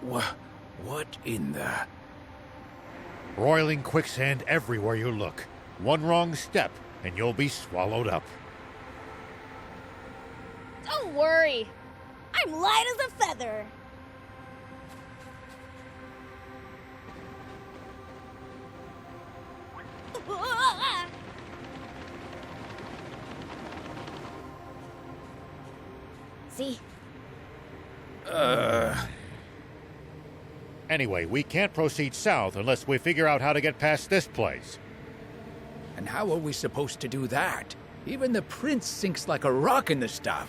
What in the... Roiling quicksand everywhere you look. One wrong step, and you'll be swallowed up. Don't worry. I'm light as a feather. See? Anyway, we can't proceed south unless we figure out how to get past this place. And how are we supposed to do that? Even the prince sinks like a rock in the stuff.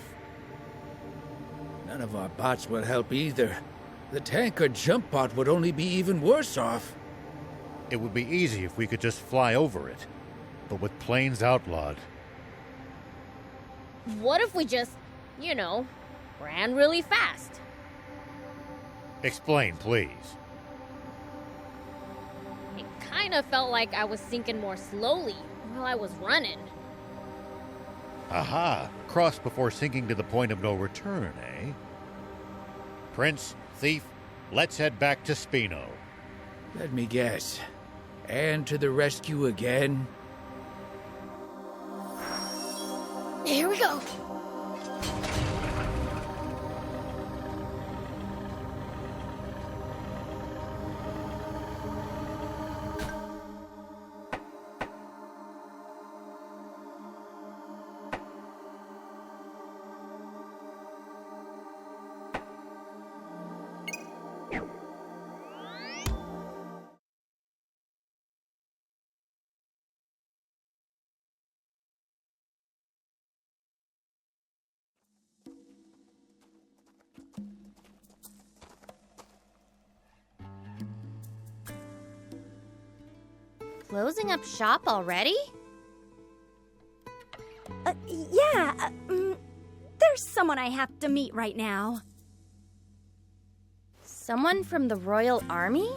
None of our bots will help either. The tank or jump bot would only be even worse off. It would be easy if we could just fly over it. But with planes outlawed... What if we just, ran really fast? Explain, please. It kind of felt like I was sinking more slowly while I was running. Aha! Cross before sinking to the point of no return, eh? Prince, thief, let's head back to Spino. Let me guess. And to the rescue again? Here we go. Closing up shop already? Yeah, there's someone I have to meet right now. Someone from the Royal Army?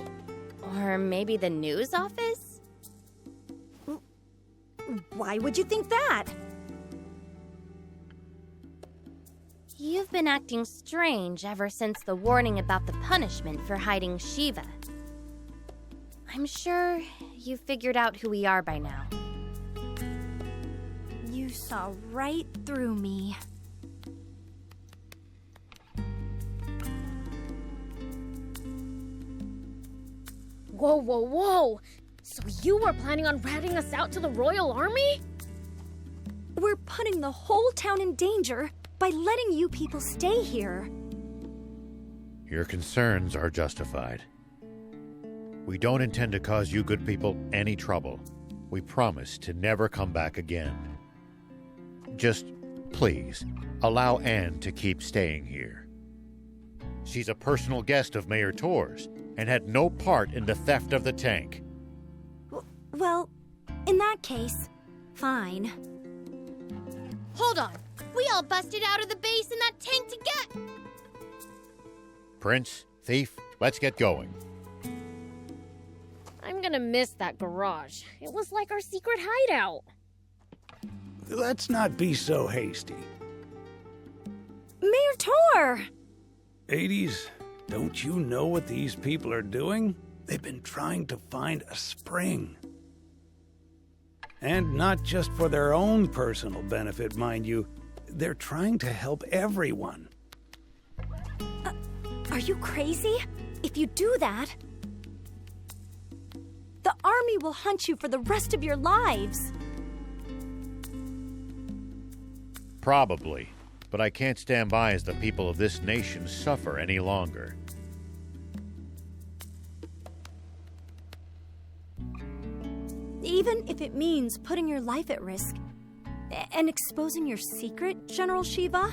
Or maybe the news office? Why would you think that? You've been acting strange ever since the warning about the punishment for hiding Shiva. I'm sure you figured out who we are by now. You saw right through me. Whoa, whoa, whoa! So you were planning on ratting us out to the Royal Army? We're putting the whole town in danger by letting you people stay here. Your concerns are justified. We don't intend to cause you good people any trouble. We promise to never come back again. Just, please, allow Anne to keep staying here. She's a personal guest of Mayor Tor's and had no part in the theft of the tank. Well, in that case, fine. Hold on! We all busted out of the base in that tank to get... Prince, thief, let's get going. I'm gonna miss that garage. It was like our secret hideout. Let's not be so hasty. Mayor Tor! 80s, don't you know what these people are doing? They've been trying to find a spring. And not just for their own personal benefit, mind you. They're trying to help everyone. Are you crazy? If you do that, the army will hunt you for the rest of your lives. Probably, but I can't stand by as the people of this nation suffer any longer. Even if it means putting your life at risk and exposing your secret, General Shiva?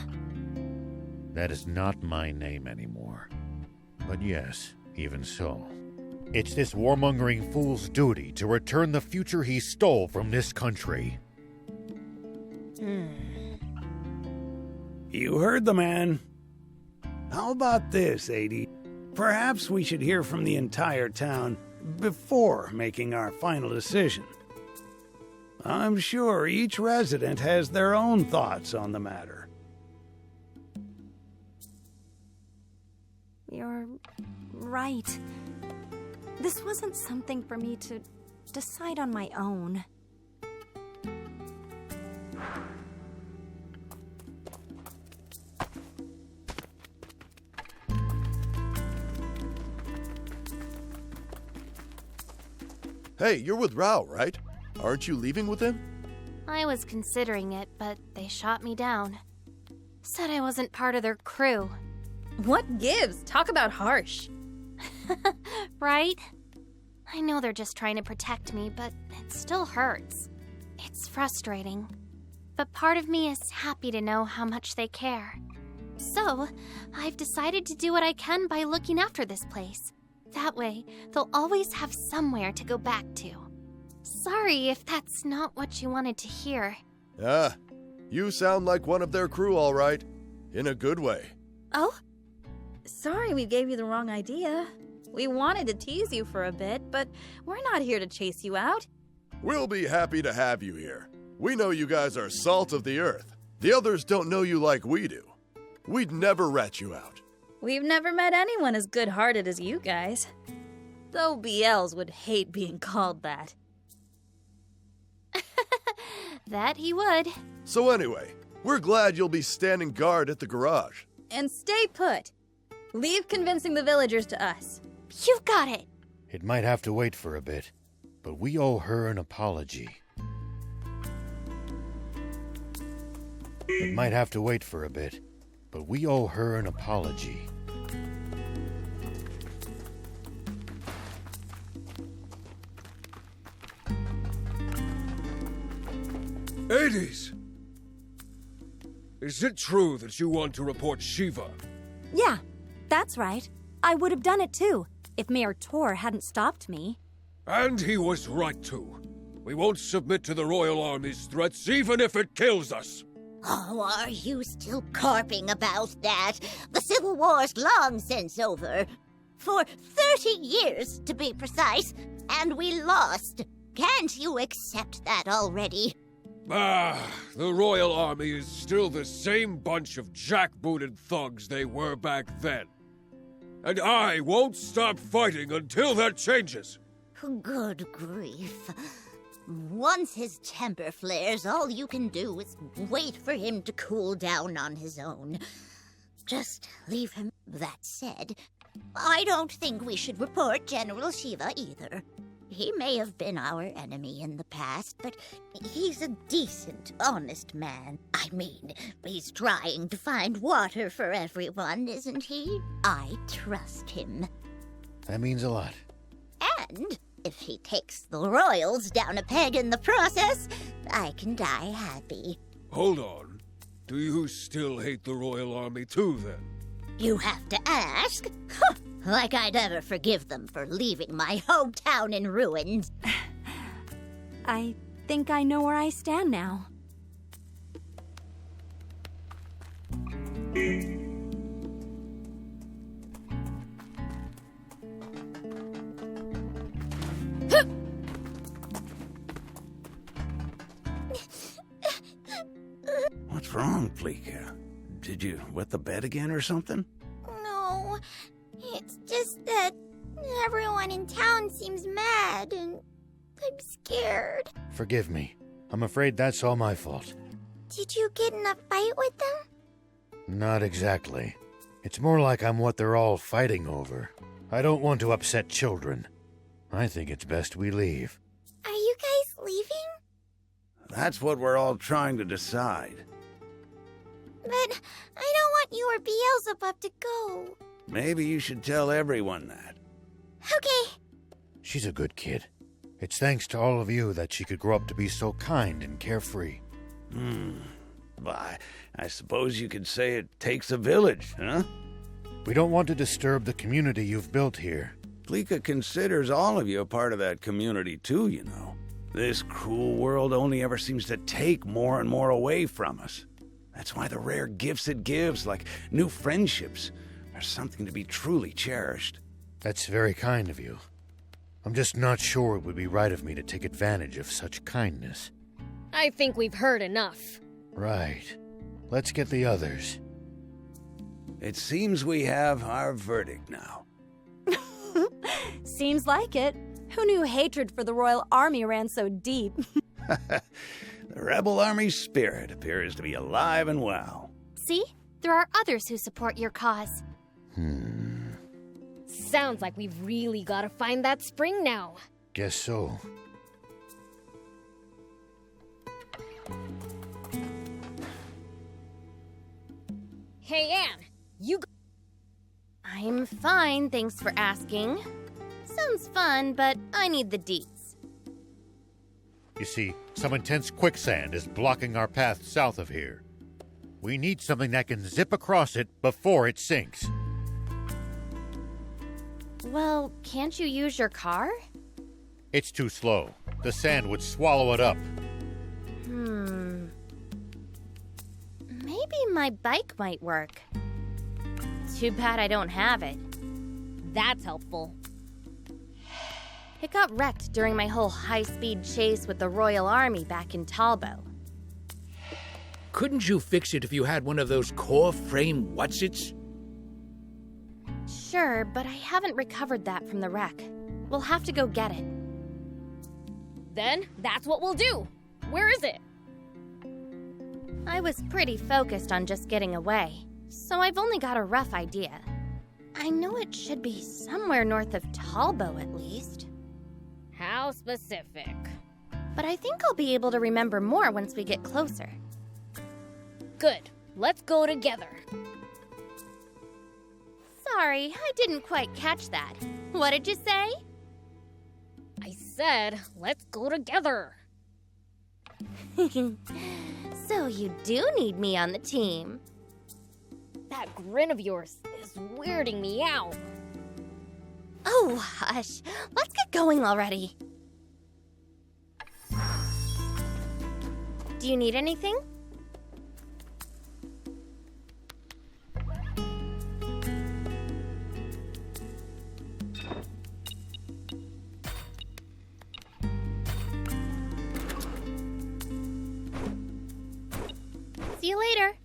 That is not my name anymore. But yes, even so. It's this warmongering fool's duty to return the future he stole from this country. You heard the man. How about this, 80? Perhaps we should hear from the entire town before making our final decision. I'm sure each resident has their own thoughts on the matter. You're right. This wasn't something for me to decide on my own. Hey, you're with Rao, right? Aren't you leaving with him? I was considering it, but they shot me down. Said I wasn't part of their crew. What gives? Talk about harsh. Right? I know they're just trying to protect me, but it still hurts. It's frustrating. But part of me is happy to know how much they care. So, I've decided to do what I can by looking after this place. That way, they'll always have somewhere to go back to. Sorry if that's not what you wanted to hear. Ah, you sound like one of their crew, all right. In a good way. Oh? Sorry we gave you the wrong idea. We wanted to tease you for a bit, but we're not here to chase you out. We'll be happy to have you here. We know you guys are salt of the earth. The others don't know you like we do. We'd never rat you out. We've never met anyone as good-hearted as you guys. Though BLs would hate being called that. That he would. So anyway, we're glad you'll be standing guard at the garage. And stay put. Leave convincing the villagers to us. You've got it. It might have to wait for a bit, but we owe her an apology. It might have to wait for a bit, but we owe her an apology. Hades! Is it true that you want to report Shiva? Yeah, that's right. I would have done it too, if Mayor Tor hadn't stopped me. And he was right to. We won't submit to the Royal Army's threats, even if it kills us. Oh, are you still carping about that? The Civil War's long since over. For 30 years, to be precise, and we lost. Can't you accept that already? Ah, the Royal Army is still the same bunch of jackbooted thugs they were back then. And I won't stop fighting until that changes. Good grief. Once his temper flares, all you can do is wait for him to cool down on his own. Just leave him. That said, I don't think we should report General Shiva either. He may have been our enemy in the past, but he's a decent, honest man. I mean, he's trying to find water for everyone, isn't he? I trust him. That means a lot. And if he takes the royals down a peg in the process, I can die happy. Hold on. Do you still hate the Royal Army too, then? You have to ask? Like I'd ever forgive them for leaving my hometown in ruins. I think I know where I stand now. What's wrong, Pleeka? Did you wet the bed again or something? No, it's just that everyone in town seems mad and I'm scared. Forgive me. I'm afraid that's all my fault. Did you get in a fight with them? Not exactly. It's more like I'm what they're all fighting over. I don't want to upset children. I think it's best we leave. Are you guys leaving? That's what we're all trying to decide. But I don't want you or Beelzebub to go. Maybe you should tell everyone that. Okay. She's a good kid. It's thanks to all of you that she could grow up to be so kind and carefree. Why, I suppose you could say it takes a village, huh? We don't want to disturb the community you've built here. Pleeka considers all of you a part of that community too, you know. This cruel world only ever seems to take more and more away from us. That's why the rare gifts it gives, like new friendships, are something to be truly cherished. That's very kind of you. I'm just not sure it would be right of me to take advantage of such kindness. I think we've heard enough. Right. Let's get the others. It seems we have our verdict now. Seems like it. Who knew hatred for the royal army ran so deep? The rebel army's spirit appears to be alive and well. See? There are others who support your cause. Sounds like we've really gotta find that spring now. Guess so. Hey, Anne, I'm fine, thanks for asking. Sounds fun, but I need the deets. You see, some intense quicksand is blocking our path south of here. We need something that can zip across it before it sinks. Well, can't you use your car? It's too slow. The sand would swallow it up. Maybe my bike might work. Too bad I don't have it. That's helpful. It got wrecked during my whole high-speed chase with the Royal Army back in Talbot. Couldn't you fix it if you had one of those core frame whatsits? Sure, but I haven't recovered that from the wreck. We'll have to go get it. Then that's what we'll do. Where is it? I was pretty focused on just getting away, so I've only got a rough idea. I know it should be somewhere north of Talbot at least. How specific? But I think I'll be able to remember more once we get closer. Good. Let's go together. Sorry, I didn't quite catch that. What did you say? I said, let's go together. So you do need me on the team. That grin of yours is weirding me out. Oh, hush. Let's get going already. Do you need anything? See you later.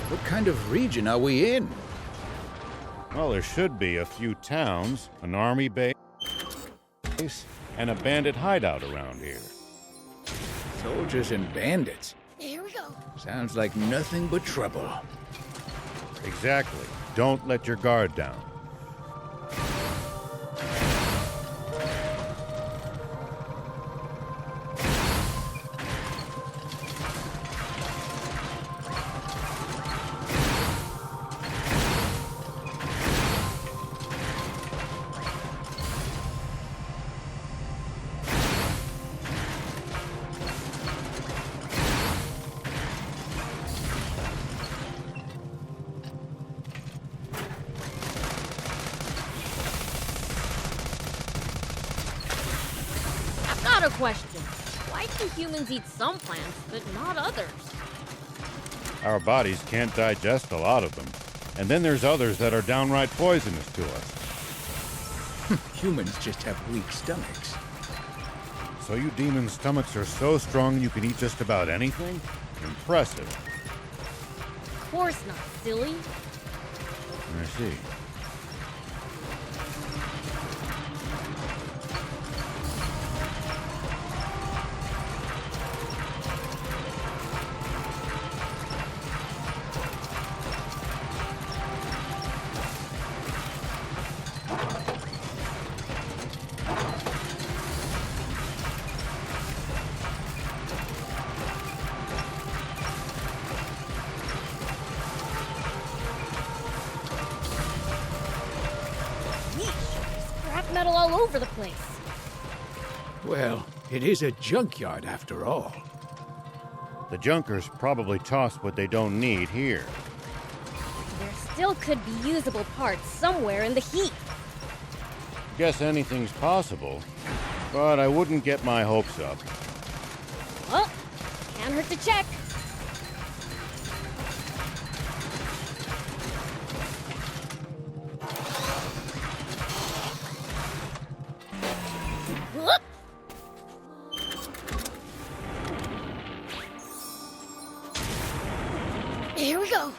What kind of region are we in? Well, there should be a few towns, an army base, and a bandit hideout around here. Soldiers and bandits. Here we go. Sounds like nothing but trouble. Exactly. Don't let your guard down. Got a question. Why do humans eat some plants, but not others? Our bodies can't digest a lot of them. And then there's others that are downright poisonous to us. Humans just have weak stomachs. So you demons' stomachs are so strong you can eat just about anything? Impressive. Of course not, silly. I see. Scrap metal all over the place. Well, it is a junkyard after all. The junkers probably toss what they don't need here. There still could be usable parts somewhere in the heap. Guess anything's possible, but I wouldn't get my hopes up. Well, can't hurt to check. Whoop! Here we go.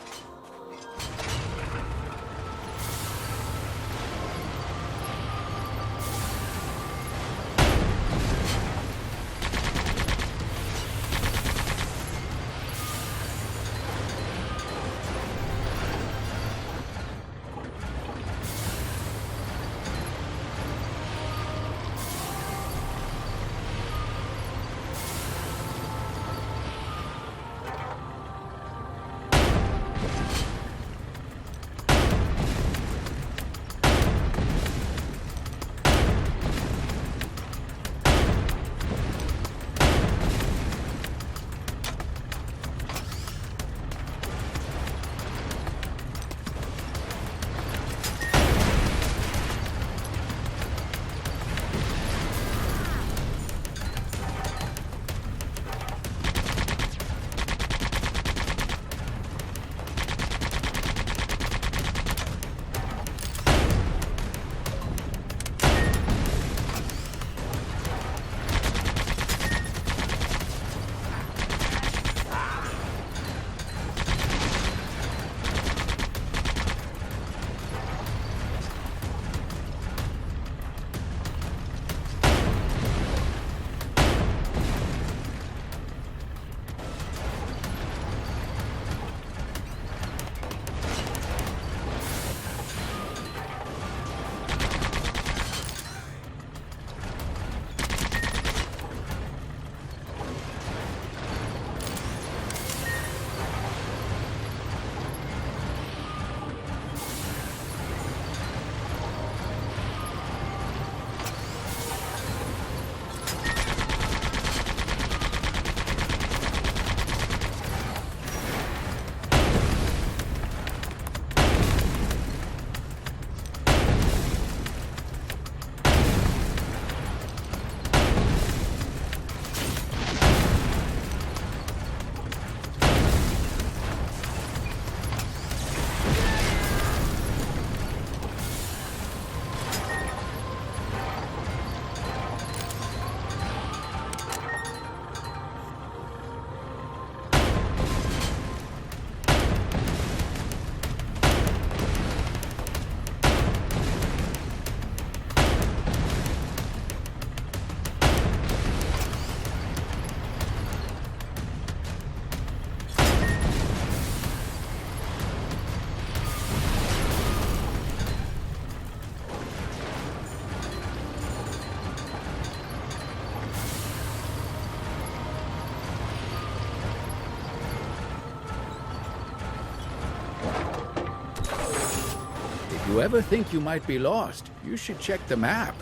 If you ever think you might be lost, you should check the map.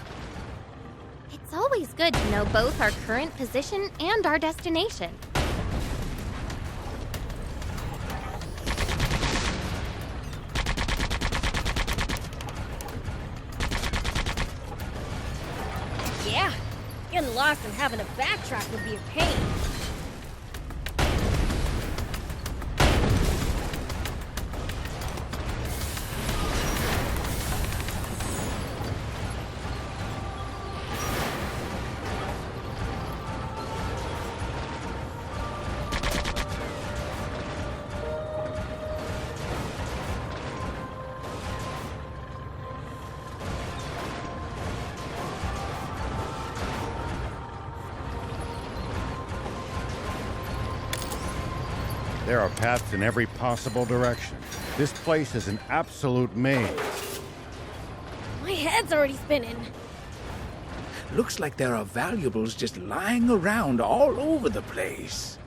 It's always good to know both our current position and our destination. Yeah, Getting lost and having to backtrack would be a pain. There are paths in every possible direction. This place is an absolute maze. My head's already spinning. Looks like there are valuables just lying around all over the place.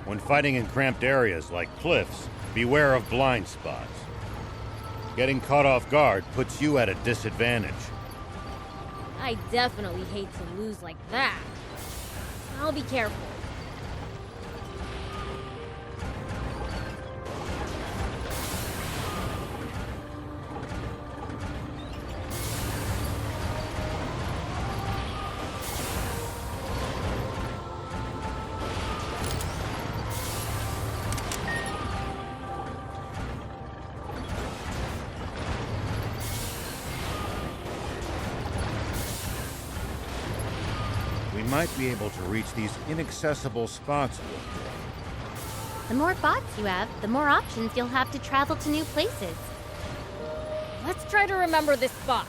When fighting in cramped areas like cliffs, beware of blind spots. Getting caught off guard puts you at a disadvantage. I definitely hate to lose like that. I'll be careful. We might be able to reach these inaccessible spots. The more bots you have, the more options you'll have to travel to new places. Let's try to remember this spot.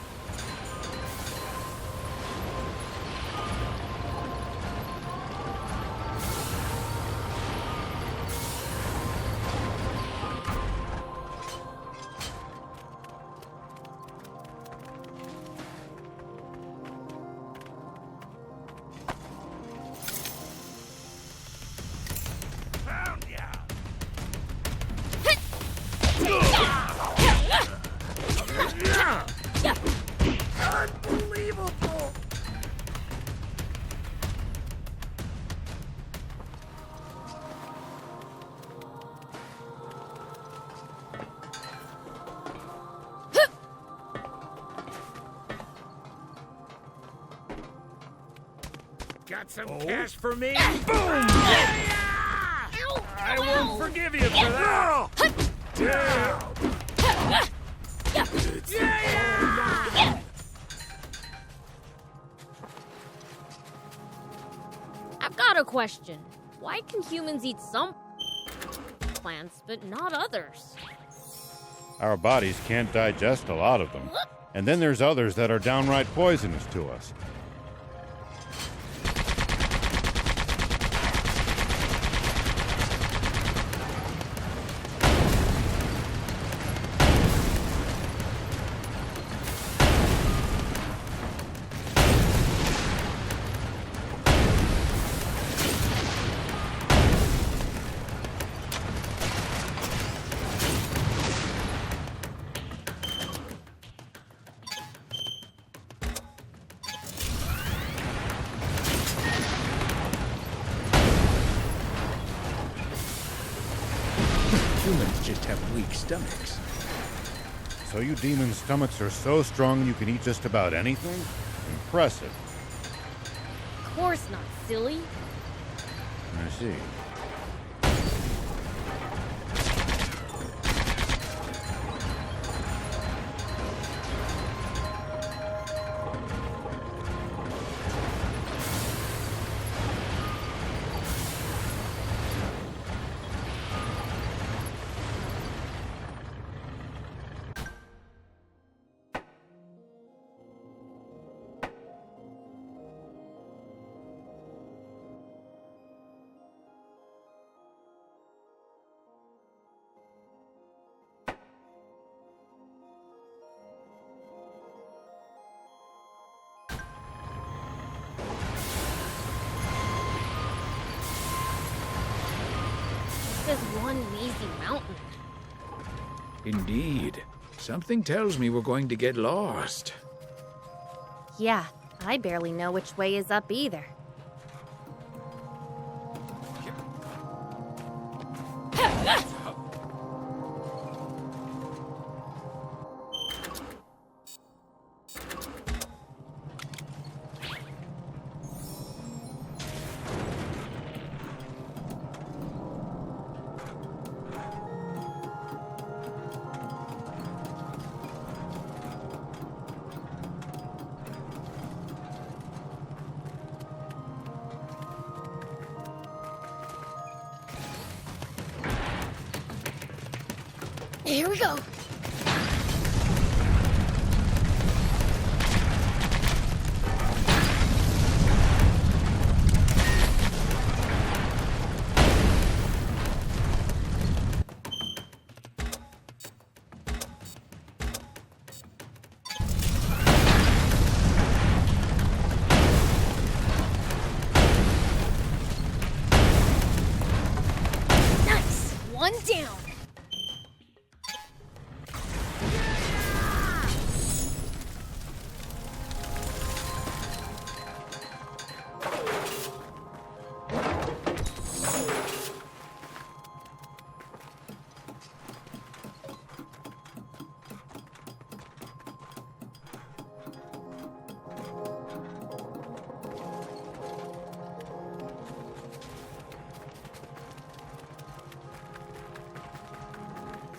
Unbelievable! Got some cash for me? Boom! I won't forgive you for that! I've got a question. Why can humans eat some plants, but not others? Our bodies can't digest a lot of them. And then there's others that are downright poisonous to us. just have weak stomachs. So you demon stomachs are so strong you can eat just about anything? Impressive. Of course not, silly. I see. This is one lazy mountain. Indeed. Something tells me we're going to get lost. Yeah, I barely know which way is up either. Here we go. Nice. One down.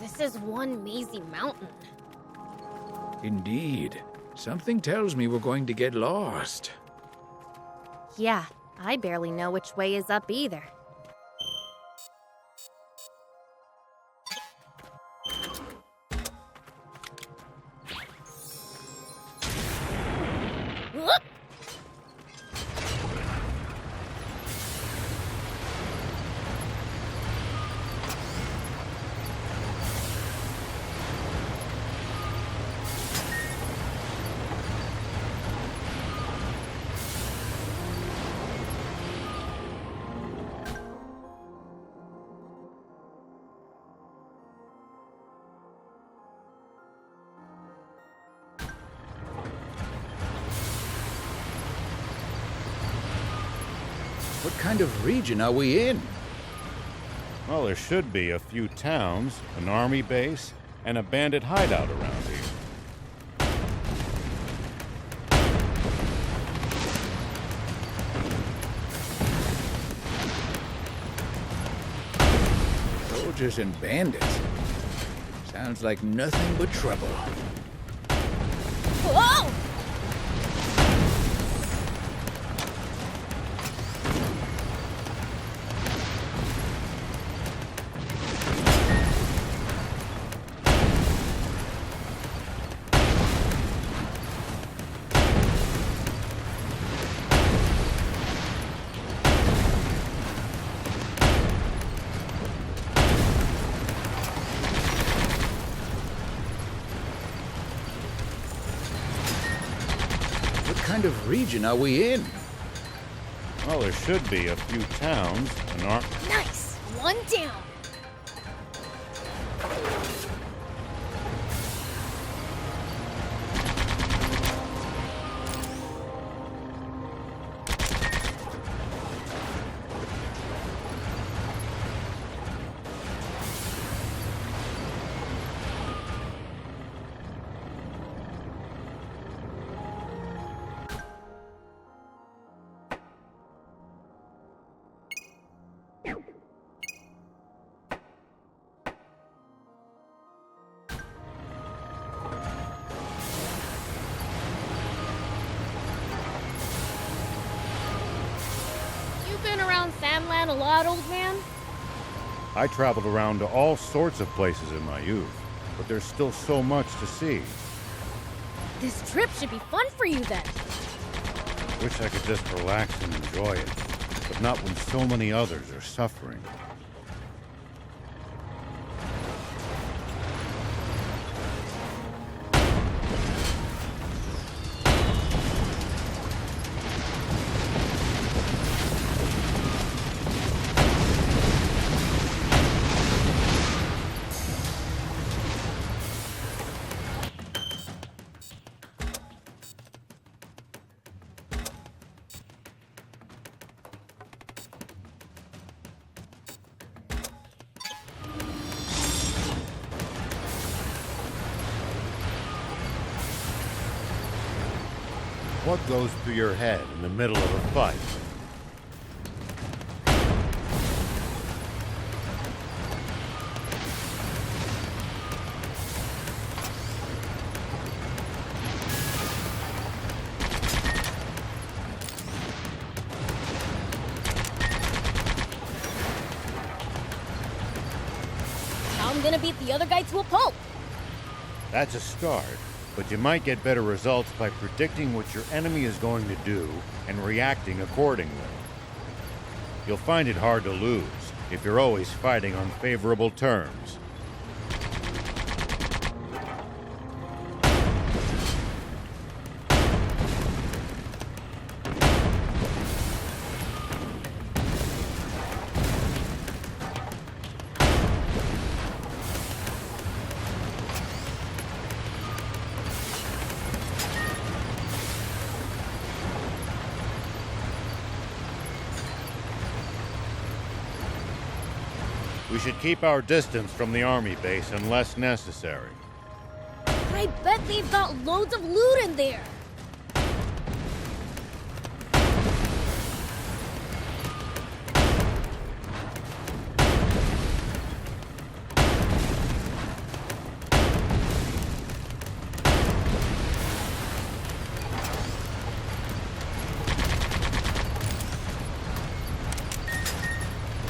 This is one mazy mountain. Indeed. Something tells me we're going to get lost. Yeah, I barely know which way is up either. Whoop! What kind of region are we in? Well, there should be a few towns, an army base, and a bandit hideout around here. Soldiers and bandits. Sounds like nothing but trouble. Whoa! What kind of region are we in? Well, there should be a few towns, an army... Nice! One down! Samland a lot, old man? I traveled around to all sorts of places in my youth, but there's still so much to see. This trip should be fun for you then. Wish I could just relax and enjoy it, but not when so many others are suffering. What goes through your head in the middle of a fight? I'm gonna beat the other guy to a pulp. That's a start, but you might get better results by predicting what your enemy is going to do and reacting accordingly. You'll find it hard to lose if you're always fighting on favorable terms. We should keep our distance from the army base unless necessary. I bet they've got loads of loot in there.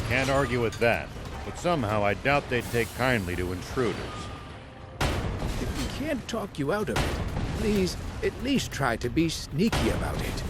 Can't argue with that, but somehow I doubt they'd take kindly to intruders. If we can't talk you out of it, please at least try to be sneaky about it.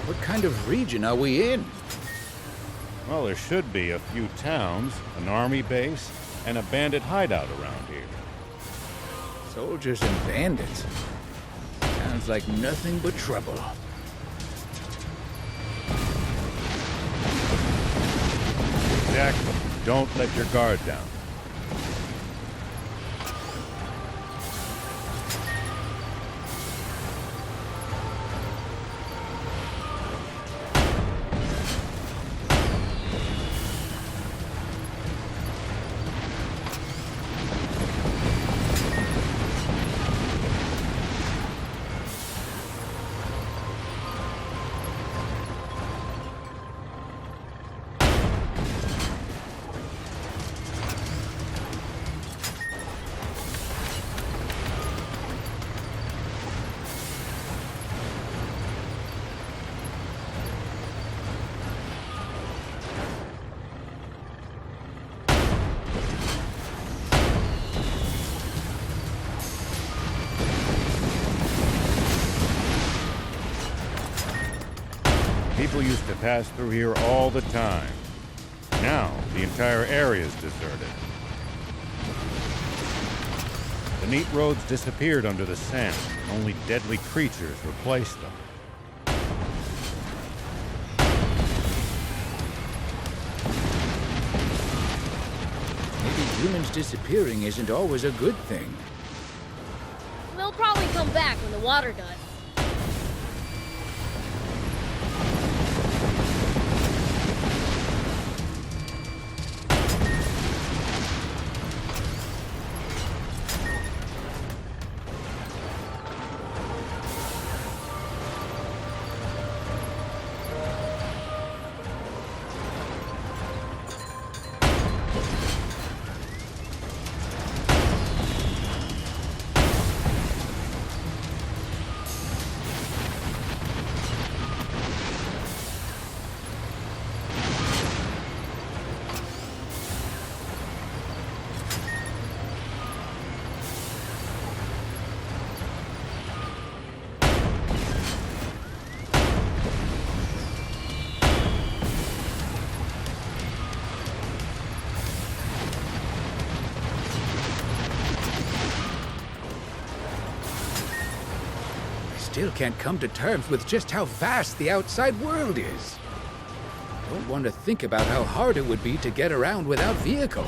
What kind of region are we in? Well, there should be a few towns, an army base, and a bandit hideout around here. Soldiers and bandits. Sounds like nothing but trouble. Exactly. Don't let your guard down. People used to pass through here all the time. Now, the entire area is deserted. The neat roads disappeared under the sand. Only deadly creatures replaced them. Maybe humans disappearing isn't always a good thing. They'll probably come back when the water does. Still can't come to terms with just how vast the outside world is. Don't want to think about how hard it would be to get around without vehicles.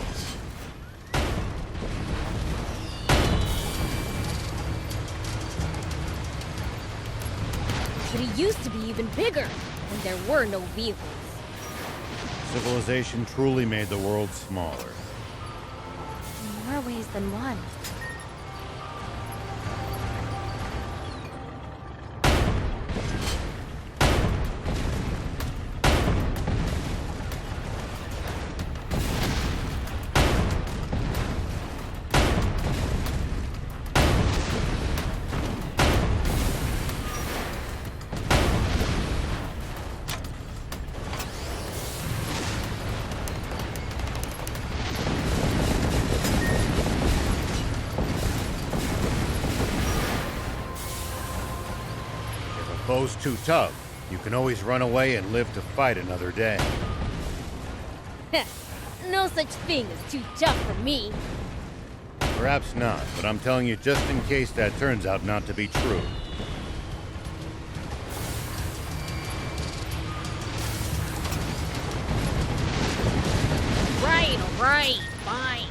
But it used to be even bigger when there were no vehicles. Civilization truly made the world smaller. In more ways than one. Foe's too tough. You can always run away and live to fight another day. No such thing as too tough for me. Perhaps not, but I'm telling you just in case that turns out not to be true. All right, fine.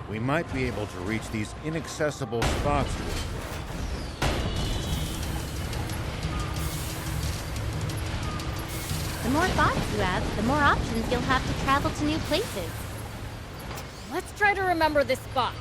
We might be able to reach these inaccessible spots. The more thoughts you have, the more options you'll have to travel to new places. Let's try to remember this spot.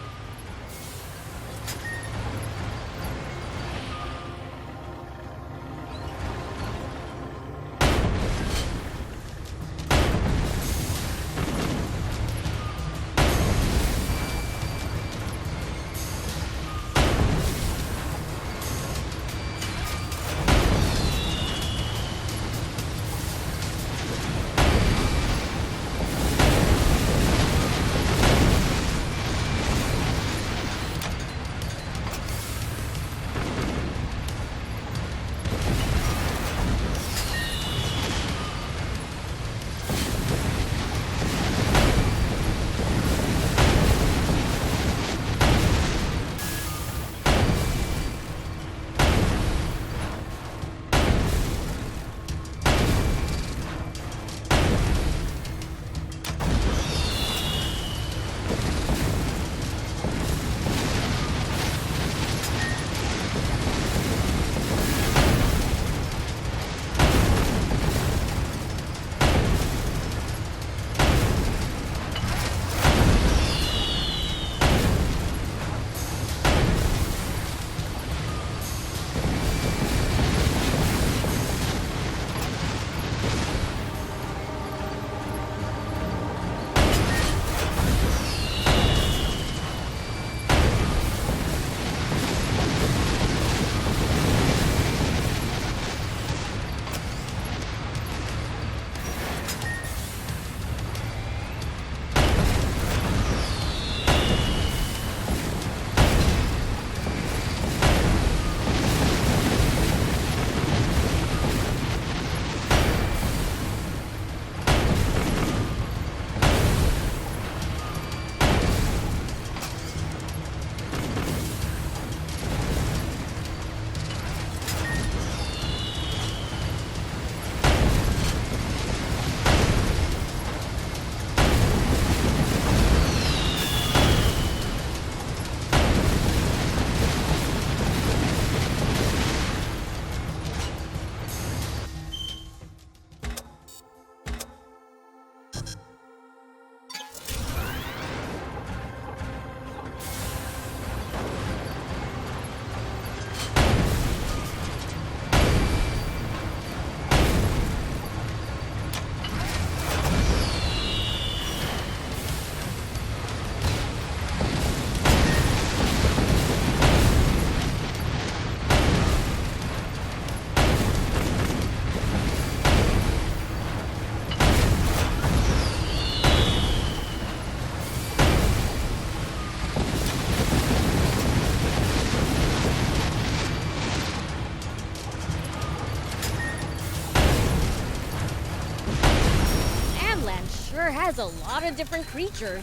has a lot of different creatures.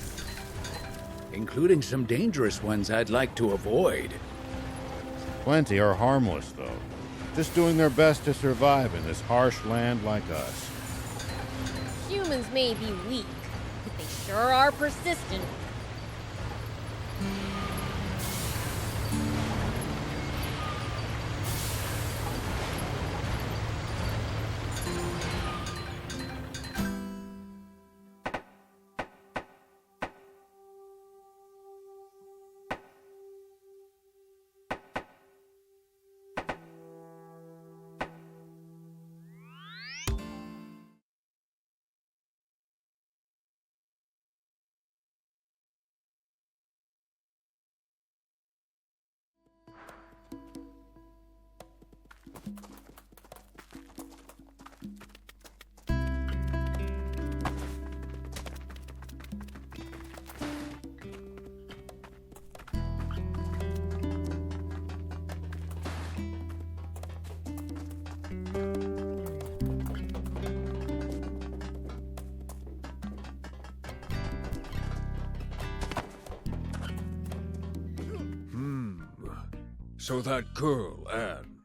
Including some dangerous ones I'd like to avoid. Plenty are harmless, though. Just doing their best to survive in this harsh land like us. Humans may be weak, but they sure are persistent. So that girl, Anne.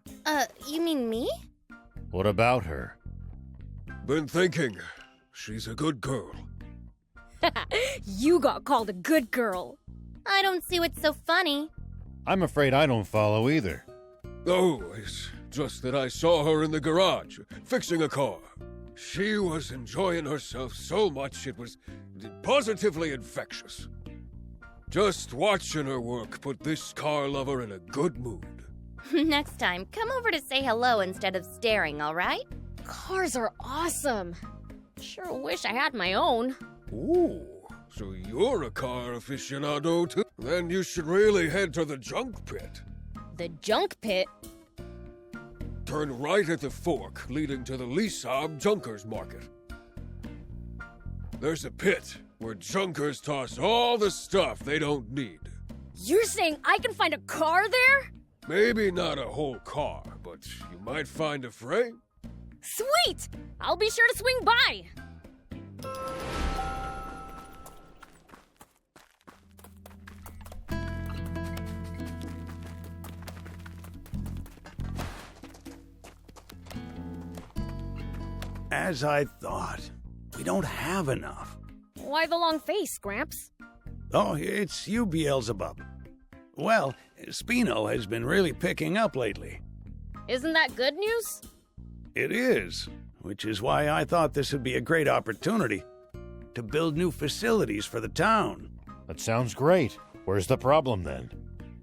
You mean me? What about her? Been thinking. She's a good girl. You got called a good girl. I don't see what's so funny. I'm afraid I don't follow either. Oh, it's just that I saw her in the garage, fixing a car. She was enjoying herself so much it was positively infectious. Just watching her work put this car lover in a good mood. Next time, come over to say hello instead of staring, all right? Cars are awesome. Sure wish I had my own. Ooh, so you're a car aficionado too? Then you should really head to the junk pit. The junk pit? Turn right at the fork leading to the Lisab Junkers Market. There's a pit where junkers toss all the stuff they don't need. You're saying I can find a car there? Maybe not a whole car, but you might find a frame. Sweet! I'll be sure to swing by. As I thought, we don't have enough. Why the long face, Gramps? Oh, it's you, Beelzebub. Well, Spino has been really picking up lately. Isn't that good news? It is, which is why I thought this would be a great opportunity to build new facilities for the town. That sounds great. Where's the problem then?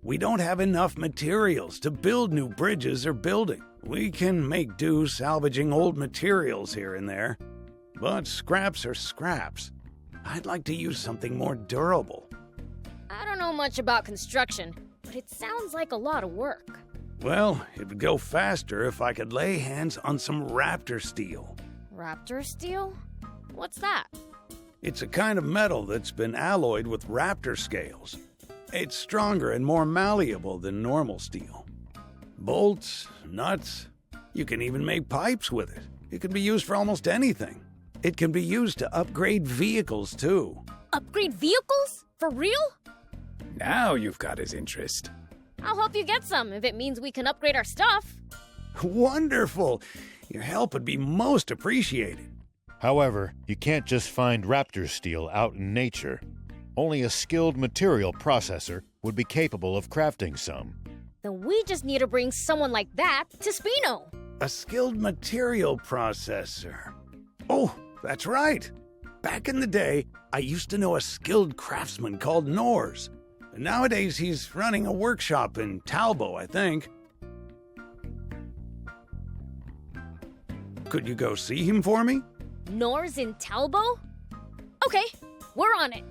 We don't have enough materials to build new bridges or buildings. We can make do salvaging old materials here and there, but scraps are scraps. I'd like to use something more durable. I don't know much about construction, but it sounds like a lot of work. Well, it would go faster if I could lay hands on some raptor steel. Raptor steel? What's that? It's a kind of metal that's been alloyed with raptor scales. It's stronger and more malleable than normal steel. Bolts, nuts, you can even make pipes with it. It can be used for almost anything. It can be used to upgrade vehicles, too. Upgrade vehicles? For real? Now you've got his interest. I'll help you get some if it means we can upgrade our stuff. Wonderful! Your help would be most appreciated. However, you can't just find raptor steel out in nature. Only a skilled material processor would be capable of crafting some. Then we just need to bring someone like that to Spino. A skilled material processor. Oh, that's right. Back in the day, I used to know a skilled craftsman called Nors. Nowadays, he's running a workshop in Talbot, I think. Could you go see him for me? Nors in Talbot? Okay, we're on it.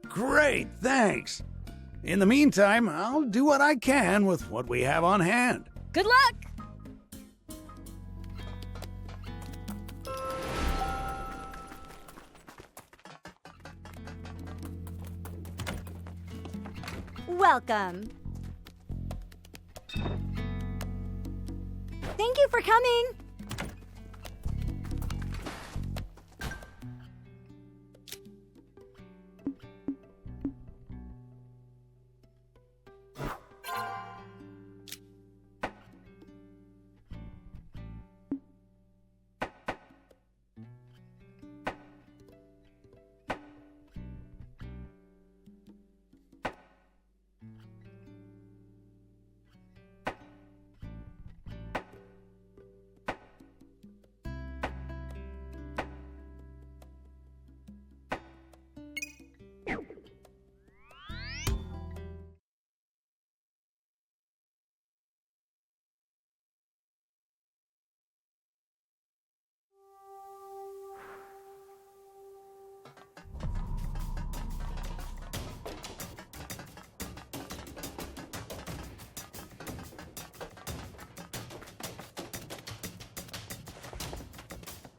Great, thanks. In the meantime, I'll do what I can with what we have on hand. Good luck! Welcome. Thank you for coming.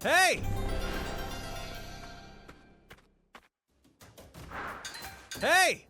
Hey! Hey!